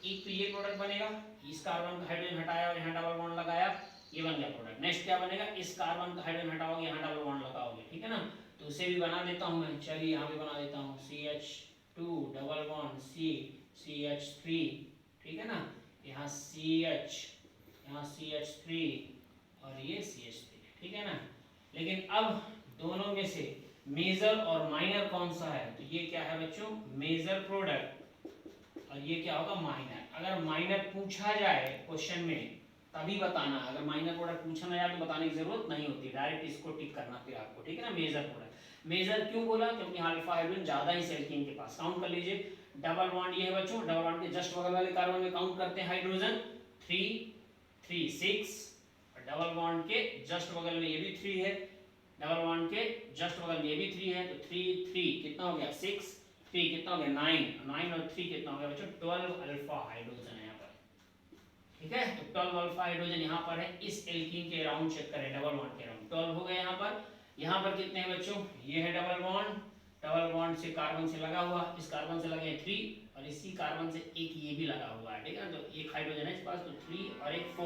एक तो ये प्रोडक्ट बनेगा, इस कार्बन का हाइड्रोजन हटाया और यहाँ डबल बॉन्ड लगाया, ये बन गया प्रोडक्ट। नेक्स्ट क्या बनेगा, इस कार्बन का हाइड्रोजन हटाओगे, यहाँ डबल बॉन्ड लगाओगे, ठीक है ना। तो उसे भी बना देता हूँ मैं, चलिए यहाँ पे बना देता हूँ CH2 डबल बॉन्ड CH3, ठीक है ना। यहाँ CH, यहाँ CH3 और ये CH3, ठीक है ना। लेकिन अब दोनों में से मेजर और माइनर कौन सा है, तो ये क्या है बच्चों, मेजर प्रोडक्ट, और ये क्या होगा, माइनर। अगर माइनर पूछा जाए क्वेश्चन में तभी बताना, अगर माइनर प्रोडक्ट पूछा ना जाए तो बताने की जरूरत नहीं होती, डायरेक्ट इसको टिक करना फिर आपको, ठीक है ना। मेजर प्रोडक्ट, मेजर क्यों बोला, क्योंकि यहाँ अल्फा हाइड्रोजन ज्यादा ही एल्कीन के पास। काउंट कर लीजिए, डबल बॉन्ड ये है बच्चों, डबल बॉन्ड के जस्ट बगल वाले कार्बन में काउंट करते हैं हाइड्रोजन 3 3 6, और डबल बॉन्ड के जस्ट बगल में ये भी 3 है, डबल बॉन्ड के जस्ट बगल में ये भी 3 है, तो 3 3 कितना हो गया 6, 3 कितना हो गया 9, 9 और 3 कितना हो गया बच्चों 12 अल्फा हाइड्रोजन है यहाँ पर, ठीक है। तो 12 अल्फा हाइड्रोजन यहाँ पर है, इस एल्कीन के अराउंड चेक करें, डबल बॉन्ड के अराउंड 12 हो गए यहाँ पर। यहाँ पर कितने हैं बच्चों, ये है डबल बॉन्ड, डबल बॉन्ड से कार्बन से लगा हुआ, इस कार्बन से लगे 3 और इसी कार्बन से एक ये भी लगा हुआ है, ठीक है ना। तो एक हाइड्रोजन है इस पास, तो 3 और एक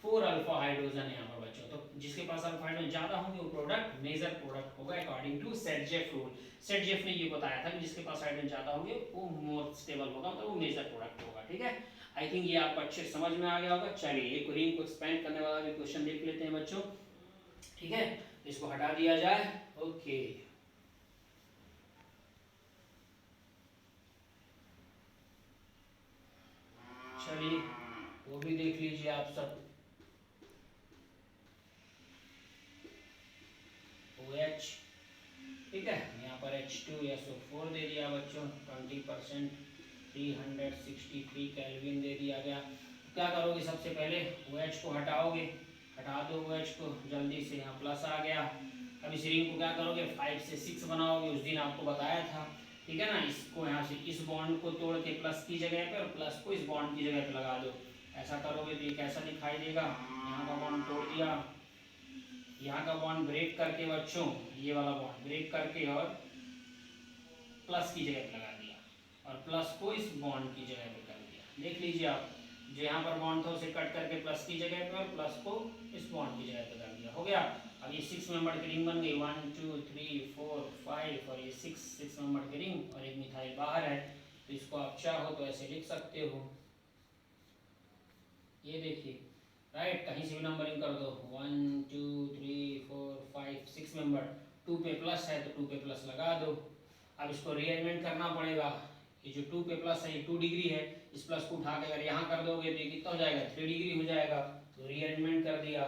4 अल्फा हाइड्रोजन है यहाँ पर बच्चों। तो जिसके पास अल्फा हाइड्रोजन ज्यादा होंगे वो प्रोडक्ट मेजर प्रोडक्ट होगा according to Saytzeff rule. Saytzeff ने ये बताया था कि जिसके पास हाइड्रोजन ज्यादा होंगे वो मोर स्टेबल होगा, मतलब वो मेजर प्रोडक्ट होगा, ठीक है। आई थिंक ये आपको अच्छे समझ में आ गया होगा। चलिए एक रिंग को एक्सपेंड करने वाला भी क्वेश्चन देख लेते हैं बच्चों, ठीक है। इसको हटा दिया जाए, ओके। चलिए वो भी देख लीजिए आप सब। OH, ठीक है, यहाँ पर H2SO4 दे दिया बच्चों, 20%, 363 केल्विन दे दिया गया। क्या करोगे, सबसे पहले OH को हटाओगे, हटा दो OH को जल्दी से, यहाँ प्लस आ गया। अब इस रिंग को क्या करोगे, 5 से 6 बनाओगे, उस दिन आपको बताया था, ठीक है ना। इसको यहाँ से इस बॉन्ड को तोड़ के प्लस की जगह पे और प्लस को इस बॉन्ड की जगह पे लगा दो। ऐसा करोगे तो ये कैसा दिखाई देगा, यहाँ का बॉन्ड तोड़ दिया, यहाँ का बॉन्ड ब्रेक करके बच्चों, ये वाला बॉन्ड ब्रेक करके और प्लस की जगह पे लगा दिया, और प्लस को इस बॉन्ड की जगह पे कर दिया। देख लीजिए आप, जो यहाँ पर बॉन्ड था उसे कट करके प्लस की जगह पे और प्लस को इस बॉन्ड की जगह पे कर दिया, हो गया। अब ये 6 मेंबर की रिंग बन गई, 1 2 3 4 5, और ये 6 मेंबर की रिंग, और एक मिथाइल बाहर है। तो इसको आप चाहो तो ऐसे लिख सकते हो, ये देखिए, राइट, कहीं से भी नंबरिंग कर दो, 1 2 3 4 5 6 मेंबर, 2 पे प्लस है तो 2 पे प्लस लगा दो। अब इसको रीअरेंजमेंट करना पड़ेगा, ये जो 2 पे प्लस है ये 2 डिग्री है, इस प्लस को उठा के अगर यहाँ कर दोगे तो ये कितना हो जाएगा, 3 डिग्री हो जाएगा। तो रीअरेंजमेंट कर दिया,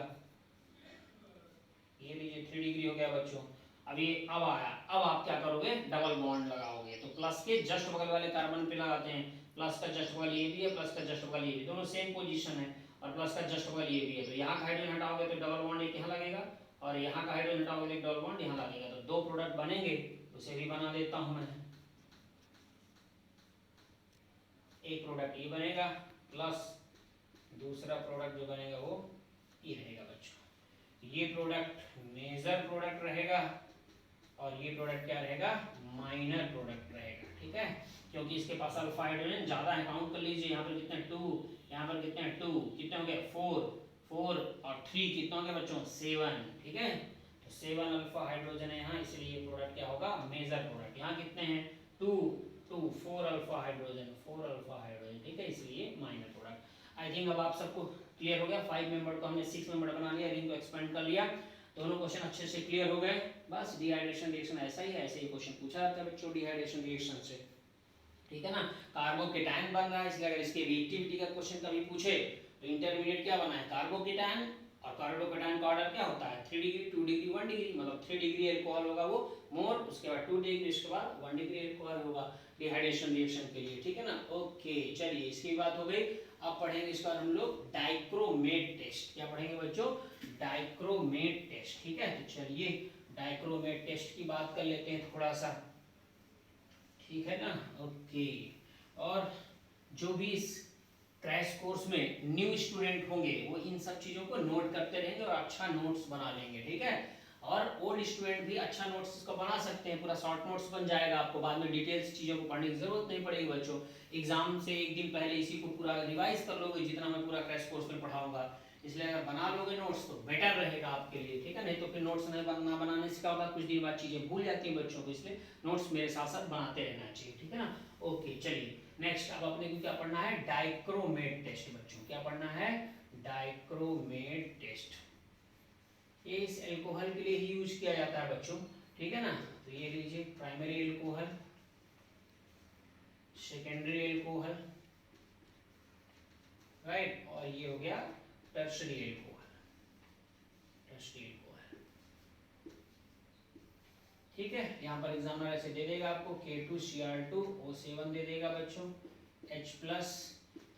ये लीजिए 3 डिग्री हो गया बच्चों। अब ये अब आया, अब आप क्या करोगे, डबल बॉन्ड लगाओगे, तो प्लस के जस्ट बगल वाले कार्बन पे लगाते हैं, प्लस का जस्ट बगल ये भी है, प्लस का जस्ट बगल ये भी, दोनों सेम पोजीशन है, और प्लस का जस्ट बगल ये भी है। तो यहाँ का हाइड्रोजन हटाओगे तो डबल बॉन्ड एक यहाँ लगेगा, और यहाँ का हाइड्रोजन हटाओगे तो डबल बॉन्ड यहाँ लगेगा, तो 2 प्रोडक्ट बनेंगे। उसे भी बना देता हूँ मैं, एक प्रोडक्ट ये बनेगा, प्लस दूसरा प्रोडक्ट जो बनेगा वो ये रहेगा बच्चों। ये प्रोडक्ट मेजर प्रोडक्ट रहेगा, और ये प्रोडक्ट क्या रहेगा, माइनर प्रोडक्ट रहेगा, ठीक है। क्योंकि इसके पास अल्फा हाइड्रोजन ज्यादा है, काउंट कर लीजिए, यहाँ पर कितने 2, यहाँ पर कितने 2, कितने हो गए 4 और 3 कितना हो गया बच्चों 7, ठीक है। तो 7 अल्फा हाइड्रोजन है यहाँ, इसलिए ये प्रोडक्ट क्या होगा, मेजर प्रोडक्ट। यहाँ कितने हैं 2 4 अल्फा हाइड्रोजन, 4 अल्फा हाइड्रोजन, ठीक है, इसलिए माइनर प्रोडक्ट। आई थिंक अब आप सबको क्लियर हो गया। 5 मेंबर को हमने 6 मेंबर बना लिया, रिंग को एक्सपेंड कर लिया, दोनों क्वेश्चन अच्छे से क्लियर हो गए। बस डिहाइड्रेशन रिएक्शन ऐसा ही है, ऐसे ही क्वेश्चन पूछा जाता है बच्चों डिहाइड्रेशन रिएक्शन से, ठीक है ना। कार्बोकेटायन बन रहा है, इसलिए अगर इसके रिएक्टिविटी का क्वेश्चन कभी पूछे तो इंटरमीडिएट क्या बना है, कार्बोकेटायन, और कार्बोकेटायन का ऑर्डर क्या होता है 3 डिग्री 2 डिग्री 1 डिग्री, मतलब 3 डिग्री अल्कोहल होगा वो मोर, उसके बाद 2 डिग्री, उसके बाद 1 डिग्री अल्कोहल होगा डिहाइड्रेशन रिएक्शन के लिए, ठीक है ना। ओके, चलिए इसकी बात हो गई। अब पढ़ेंगे इसका हम लोग डाइक्रोमेट टेस्ट। क्या पढ़ेंगे बच्चों, डाइक्रोमेट टेस्ट, ठीक है। तो चलिए डाइक्रोमेट टेस्ट की बात कर लेते हैं थोड़ा सा, ठीक है ना। ओके, और जो भी इस क्रैश कोर्स में न्यू स्टूडेंट होंगे वो इन सब चीजों को नोट करते रहेंगे और अच्छा नोट्स बना लेंगे, ठीक है। और ओल्ड स्टूडेंट भी अच्छा नोट्स इसको बना सकते हैं, पूरा शॉर्ट नोट्स बन जाएगा, आपको बाद में डिटेल्स चीजों को पढ़ने की जरूरत नहीं पड़ेगी बच्चों। एग्जाम से एक दिन पहले इसी को पूरा रिवाइज कर लोगे, जितना मैं पूरा क्रैश कोर्स में पढ़ाऊंगा, इसलिए अगर बना लोगे नोट्स तो बेटर रहेगा आपके लिए, ठीक है। नहीं तो फिर नोट्स नहीं ना बनाने से क्या होगा, कुछ दिन बाद चीजें भूल जाती हैं बच्चों को, इसलिए नोट्स मेरे साथ साथ बनाते रहना चाहिए, ठीक है ना। ओके, चलिए नेक्स्ट अब अपने को क्या पढ़ना है, डाइक्रोमेट टेस्ट बच्चों, क्या पढ़ना है, डाइक्रोमेट टेस्ट। ये इस एल्कोहल के लिए ही यूज किया जाता है बच्चों, ठीक है ना। तो ये लीजिए primary alcohol, secondary alcohol, right, और ये हो गया टर्शरी एल्कोहल, टर्शरी एल्कोहल, ठीक है। यहाँ पर एग्जामिनर ऐसे दे देगा आपको K2Cr2O7 दे देगा बच्चों H+,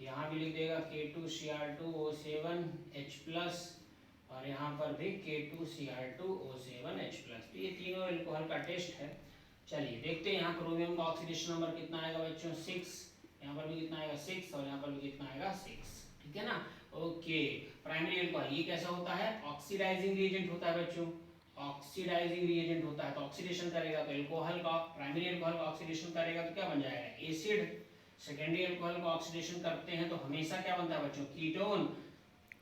यहाँ भी लिख देगा K2Cr2O7 H+, और यहाँ पर भी K2Cr2O7 H+। तो ये तीनों एल्कोहल का टेस्ट है। चलिए देखते हैं यहाँ क्रोमियम का ऑक्सीडेशन नंबर कितना आएगा बच्चों, 6, यहाँ पर भी कितना आएगा 6, और यहाँ पर भी कितना आएगा 6, ठीक है ना। ओके, प्राइमरी एल्कोहल ये कैसा होता है, ऑक्सीडाइजिंग रिएजेंट होता है बच्चों, ऑक्सीडाइजिंग रिएजेंट होता है, तो ऑक्सीडेशन करेगा तो एल्कोहल का, प्राइमरी एल्कोहल का ऑक्सीडेशन करेगा तो क्या बन जाएगा, एसिड। सेकेंडरी एल्कोहल का ऑक्सीडेशन करते हैं तो हमेशा क्या बनता है बच्चों, कीटोन।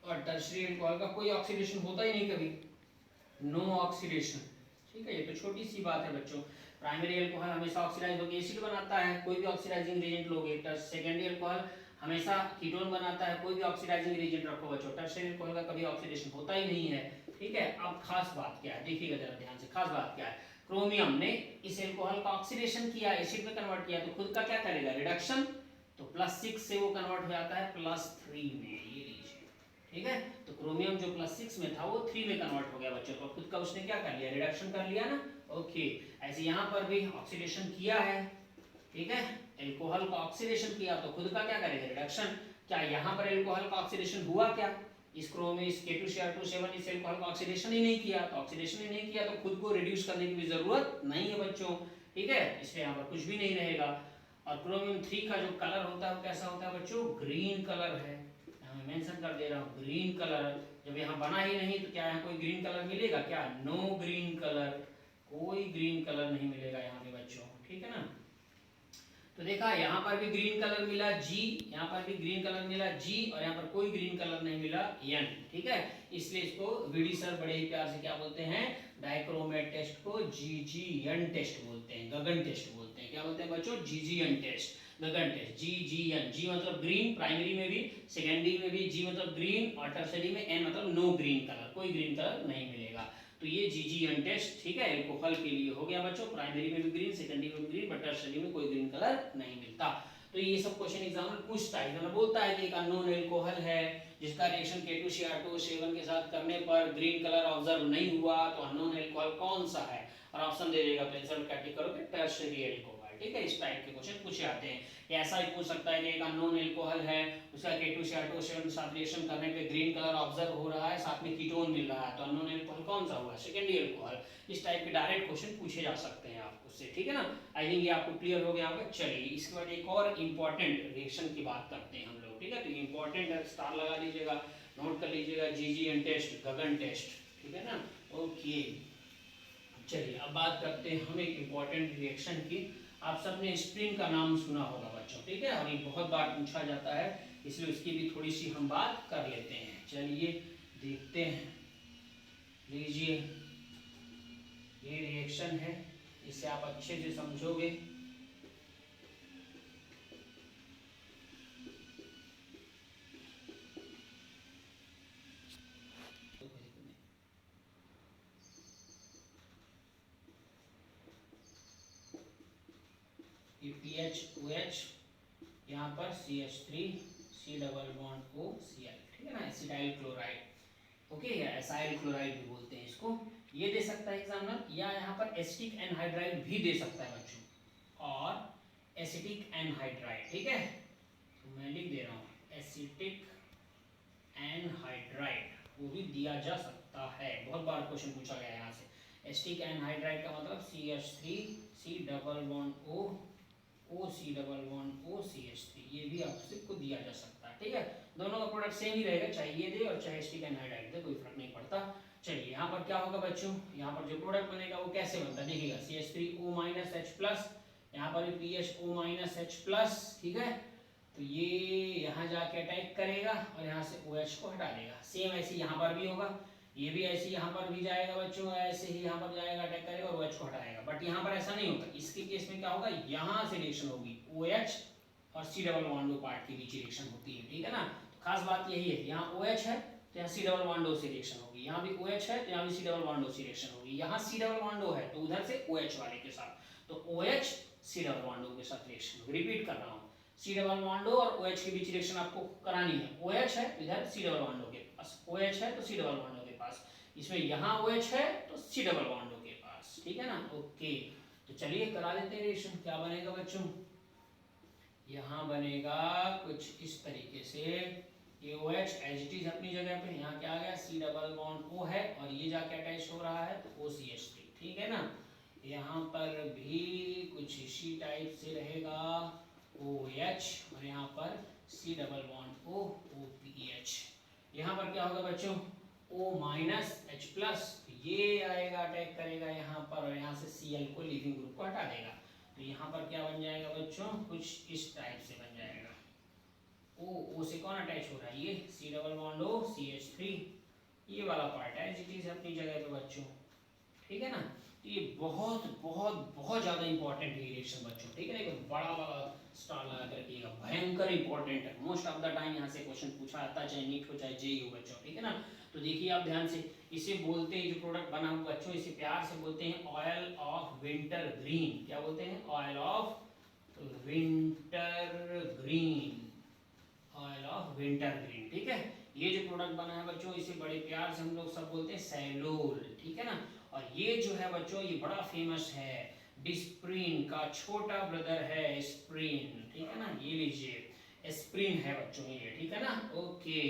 और टर्शरी एल्कोहल का कोई ऑक्सीडेशन होता ही नहीं कभी, नो ऑक्सीडेशन, ठीक है। ये तो छोटी सी बात है बच्चों। प्राइमरी एल्कोहल हमेशा ऑक्सीडाइज होकर एसिड बनाता है, कोई भी ऑक्सीडाइजिंग रिएजेंट लोगे। सेकेंडरी एल्कोहल हमेशा कीटोन बनाता है, कोई भी ऑक्सीडाइजिंग रिएजेंट रखो बच्चों। टर्शरी एल्कोहल का कभी ऑक्सीडेशन होता ही नहीं है, ठीक है। अब खास बात क्या है, देखिएगा जरा ध्यान से, खास बात क्या है, क्रोमियम ने इस एल्कोहल का ऑक्सीडेशन किया, एसिड में कन्वर्ट किया, तो खुद का क्या करेगा, रिडक्शन। तो +6 से वो कन्वर्ट हो जाता है +3 में, ये लीजिए, ठीक है। तो क्रोमियम जो +6 में था वो 3 में कन्वर्ट हो गया बच्चों, तो खुद का उसने क्या कर लिया, रिडक्शन कर लिया ना। ओके, ऐसे यहाँ पर भी ऑक्सीडेशन किया है, ठीक है, एल्कोहल का ऑक्सीडेशन किया तो खुद का क्या करेगा, रिडक्शन। क्या यहाँ पर एल्कोहल का ऑक्सीडेशन हुआ क्या, इस क्रोमियम इस K2Cr2O7 इस एल्कोहल का ऑक्सीडेशन ही नहीं किया, तो ऑक्सीडेशन ही नहीं किया तो खुद को रिड्यूस करने की भी जरूरत नहीं है बच्चों, ठीक है, इसलिए यहाँ पर कुछ भी नहीं रहेगा। और क्रोमियम 3 का जो कलर होता है वो कैसा होता है बच्चों, ग्रीन कलर है, मैं मेंशन कर दे रहा हूँ, ग्रीन कलर। जब यहाँ बना ही नहीं तो क्या यहाँ कोई ग्रीन कलर मिलेगा क्या, नो ग्रीन कलर, कोई ग्रीन कलर नहीं मिलेगा यहाँ पे बच्चों, ठीक है ना। तो देखा यहाँ पर भी ग्रीन कलर मिला G, यहाँ पर भी ग्रीन कलर मिला G, और यहाँ पर कोई ग्रीन कलर नहीं मिला N, ठीक है। इसलिए इसको वीडी सर बड़े ही प्यार से क्या बोलते हैं, डाइक्रोमेट टेस्ट को GGN टेस्ट बोलते हैं, गगन टेस्ट बोलते हैं। क्या बोलते हैं बच्चों, GGN टेस्ट, गगन टेस्ट, GGN। G मतलब ग्रीन, प्राइमरी में भी, सेकेंडरी में भी, G मतलब ग्रीन, और टर्शरी में N मतलब नो ग्रीन कलर, कोई ग्रीन कलर नहीं मिलेगा। तो ये GGN टेस्ट, ठीक है, एल्कोहल के लिए हो गया बच्चों, प्राइमरी में भी ग्रीन, सेकेंडरी में भी ग्रीन, बट टर्शरी में कोई ग्रीन कलर नहीं मिलता। तो ये सब क्वेश्चन एग्जाम में पूछता है, एग्जाम बोलता है कि एक अननोन एल्कोहल है जिसका रिएक्शन K2Cr2O7 के साथ करने पर ग्रीन कलर ऑब्जर्व नहीं हुआ, तो अननोन एल्कोहल कौन सा है, और ऑप्शन दे देगा, तो आंसर क्या टिक करोगे, टर्शरी एल्कोहल, ठीक है। इस टाइप के क्वेश्चन पूछे जाते हैं। ऐसा ही पूछ सकता है कि एक अननोन एल्कोहल है, उसका K2Cr2O7 के साथ रिएक्शन करने पे ग्रीन कलर ऑब्जर्व हो रहा है, साथ में कीटोन मिल रहा है, तो अननोन एल्कोहल कौन सा हुआ, सेकेंडरी एल्कोहल। इस टाइप के डायरेक्ट क्वेश्चन पूछे जा सकते हैं आपको से, ठीक है ना। आई थिंक ये आपको क्लियर हो गया होगा। चलिए इसके बाद एक और इंपॉर्टेंट रिएक्शन की बात करते हैं हम लोग, ठीक है। तो इंपॉर्टेंट है, स्टार लगा लीजिएगा, नोट कर लीजिएगा, GGN टेस्ट, गगन टेस्ट, ठीक है ना। ओके, चलिए अब बात करते हैं हम एक इंपॉर्टेंट रिएक्शन की। आप सबने स्प्रिन का नाम सुना होगा बच्चों, ठीक है, और ये बहुत बार पूछा जाता है, इसलिए उसकी भी थोड़ी सी हम बात कर लेते हैं। चलिए देखते हैं, लीजिए ये रिएक्शन है, इसे आप अच्छे से समझोगे। ये PHOH, यहाँ पर CH3 C double bond OCl, ठीक है ना, एसिटाइल क्लोराइड, ओके, या एसाइल क्लोराइड भी बोलते हैं इसको। ये दे सकता है एग्जामिनर, या यहाँ पर एसिटिक एनहाइड्राइड भी दे सकता है बच्चों, और एसिटिक एनहाइड्राइड, ठीक है। तो मैं लिख दे रहा हूँ एसिटिक एनहाइड्राइड, वो भी दिया जा सकता है, बहुत बार क्वेश्चन पूछा गया है यहाँ से। एसिटिक एनहाइड्राइड का मतलब CH3 C double bond OC double bond OCH3, ये भी आपसे को दिया जा सकता है, ठीक है। दोनों का प्रोडक्ट सेम ही रहेगा, चाहे ये दे और चाहे एसिटिक एनहाइड्राइड दे, कोई फर्क नहीं पड़ता। चलिए यहाँ पर क्या होगा बच्चों, यहाँ पर जो प्रोडक्ट बनेगा वो कैसे बनता है, देखिएगा CH3O-H+, यहाँ पर भी PHO-H+, ठीक है। तो ये यहाँ जाके अटैक करेगा और यहाँ से OH को हटा देगा। सेम ऐसे यहाँ पर भी होगा, ये भी ऐसे यहाँ पर भी जाएगा बच्चों, ऐसे ही यहाँ पर जाएगा, अटैक करेगा और OH को हटाएगा। बट यहाँ पर ऐसा नहीं होता, इसके केस में क्या होगा, यहाँ से रिएक्शन होगी OH और C double bond O part के बीच रिएक्शन होती है, ठीक है ना। तो खास बात यही है, यहाँ OH है तो यहाँ सी डबल बॉन्ड ओ से रिएक्शन होगी, यहाँ भी OH है तो यहाँ भी सी डबल बॉन्ड ओ से रिएक्शन होगी, यहाँ सी डबल बॉन्ड ओ है तो उधर से OH वाले के साथ, तो OH C double bond O के साथ रिएक्शन होगी। रिपीट कर रहा हूँ, सी डबल बॉन्ड ओ और OH के बीच रिएक्शन आपको करानी है। OH है इधर सी डबल बॉन्ड ओ के पास, OH है तो सी डबल बॉन्ड ओ के पास, इसमें यहाँ OH है तो सी डबल बॉन्ड ओ के पास, ठीक है ना। ओके, तो चलिए करा देते हैं रिएक्शन। क्या बनेगा बच्चों, यहाँ बनेगा कुछ इस तरीके से, ये OH एज इट इज अपनी जगह पे, यहाँ क्या आ गया सी डबल बॉन्ड O है और ये जाके अटैच हो रहा है तो OCH3, ठीक है ना। यहाँ पर भी कुछ इसी टाइप से रहेगा OH और यहाँ पर C double bond O OPH। यहाँ पर क्या होगा बच्चों O माइनस H प्लस, ये आएगा अटैक करेगा यहाँ पर और यहाँ से Cl को लिविंग ग्रुप को हटा देगा, तो यहाँ पर क्या बन जाएगा बच्चों कुछ इस टाइप से बन जाएगा। O से कौन अटैच हो रहा है, ये सी डबल बॉन्ड O CH3, ये वाला पार्ट है एज इट इज अपनी जगह पे बच्चों, ठीक है ना। तो ये बहुत बहुत बहुत ज़्यादा इंपॉर्टेंट है रिएक्शन बच्चों, ठीक है ना। एक बड़ा वाला स्टार लगा कर रखिएगा, भयंकर इंपॉर्टेंट है, मोस्ट ऑफ द टाइम यहाँ से क्वेश्चन पूछा आता है, चाहे नीट हो चाहे जेईई हो बच्चों, ठीक है ना। तो देखिए आप ध्यान से, इसे बोलते हैं जो प्रोडक्ट बना हुआ बच्चों, इसे प्यार से बोलते हैं ऑयल ऑफ विंटर ग्रीन। क्या बोलते हैं, oil of winter green, oil of winter green, ठीक है। ये जो प्रोडक्ट बना है बच्चों, इसे बड़े प्यार से हम लोग सब बोलते हैं सैलोल, ठीक है ना। और ये जो है बच्चों ये बड़ा फेमस है, डिस्प्रिन का छोटा ब्रदर है एस्प्रिन, ठीक है ना। ये लीजिए एस्प्रिन है बच्चों ये, ठीक है ना। ओके,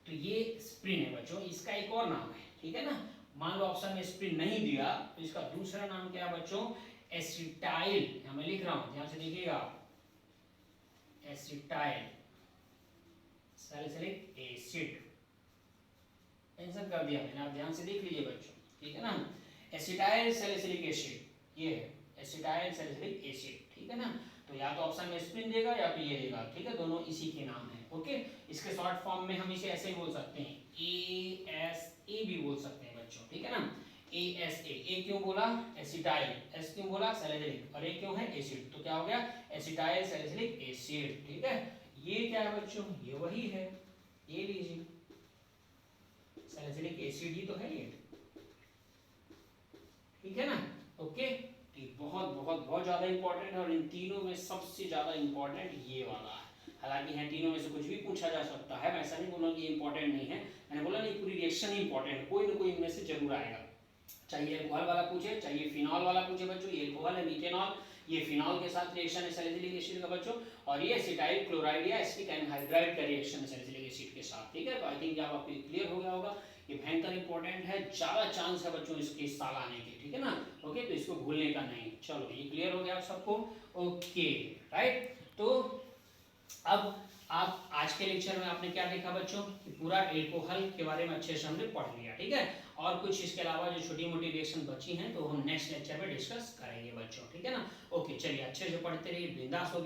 तो ये एस्प्रिन है बच्चों, इसका एक और नाम है, ठीक है ना। मान लो ऑप्शन में एस्प्रिन नहीं दिया तो इसका दूसरा नाम क्या है बच्चों, एसिटाइल। यहाँ मैं लिख रहा हूँ, ध्यान से देखिएगा, एसिटाइल सैलिसिलिक एसिड, मेंशन कर दिया मैंने, आप ध्यान से देख लीजिए बच्चों, ठीक है ना। एसिटाइल सैलिसिलिक एसिड, ये है एसिटाइल सैलिसिलिक एसिड, ठीक है ना। तो या तो ऑप्शन में एस्प्रिन देगा या तो ये देगा, ठीक है, दोनों इसी के नाम है। ओके, इसके शॉर्ट फॉर्म में हम इसे ऐसे ही बोल सकते हैं, ASA भी बोल सकते हैं बच्चों, ठीक है ना। ASA, ए क्यों बोला एसिटाइल, एस क्यों बोला सैलिसिलिक और ए क्यों है एसिड, तो क्या हो गया एसिटाइल सैलिसिलिक एसिड, ठीक है। ये क्या है बच्चों, ये वही है, ये लीजिए सैलिसिलिक एसिड ही तो है ये, ठीक है ना। ओके, बहुत बहुत बहुत ज्यादा इंपॉर्टेंट है और इन तीनों में सबसे ज्यादा इंपॉर्टेंट ये वाला है। हालांकि है तीनों में से कुछ भी पूछा जा सकता है, मैं ऐसा नहीं बोलूँगा कि इंपॉर्टेंट नहीं है, मैंने बोला नहीं पूरी रिएक्शन ही इंपॉर्टेंट है, कोई ना कोई इनमें से जरूर आएगा, चाहे एल्कोहल वाला पूछे चाहे फिनॉल वाला पूछे बच्चों, ये एल्कोहल है मीथेनॉल, ये फिनॉल के साथ रिएक्शन है सैलिसिलिक एसिड का बच्चों, और ये एसिटाइल क्लोराइड या एसिटिक एनहाइड्राइड का रिएक्शन है सैलिसिलिक एसिड के साथ, ठीक है। तो आई थिंक अब आपको क्लियर हो गया होगा, ये भयंकर इंपॉर्टेंट है, ज्यादा चांस है बच्चों इसके साल आने के, ठीक है ना। ओके, तो इसको भूलने का नहीं। चलो ये क्लियर हो गया आप सबको, ओके राइट। तो अब आप आज के लेक्चर में आपने क्या देखा बच्चों कि पूरा एल्कोहल के बारे में अच्छे से हमने पढ़ लिया, ठीक है। और कुछ इसके अलावा जो छोटी मोटी रिएक्शन बची हैं तो हम नेक्स्ट लेक्चर में डिस्कस करेंगे बच्चों, ठीक है ना। ओके, चलिए अच्छे से पढ़ते रहिए, बिंदास हो गया।